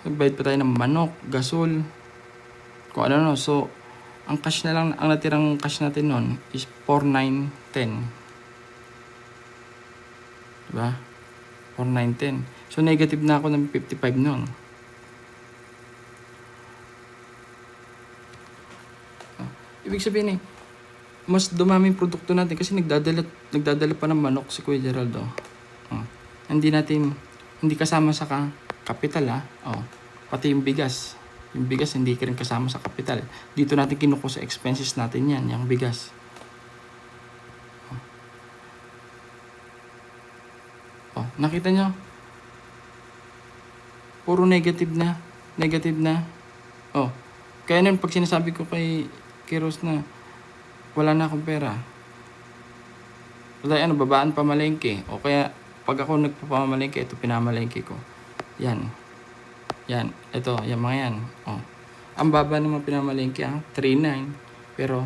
Nagbayad pa tayo ng manok, gasol, kung ano. So, ang cash na lang, ang natirang cash natin nun is 4,910. Diba? 4,910. So, negative na ako ng 55 nun. Ibig sabihin mas dumami yung produkto natin kasi nagdadala pa ng manok si Kuya Geraldo. Hindi kasama sa kapital pati yung bigas. Yung bigas hindi ka rin kasama sa kapital. Dito natin kinuko sa expenses natin yan, yung bigas. Nakita nyo? Puro negative na. Kaya nun pag sinasabi ko kay Rose na wala na akong pera. Wala babaan pamalengke. O kaya pag ako nagpapamalengke, ito pinamalengke ko. Yan. Ito, yung mga yan. Ang baba naman pinamalengke 3,900. Pero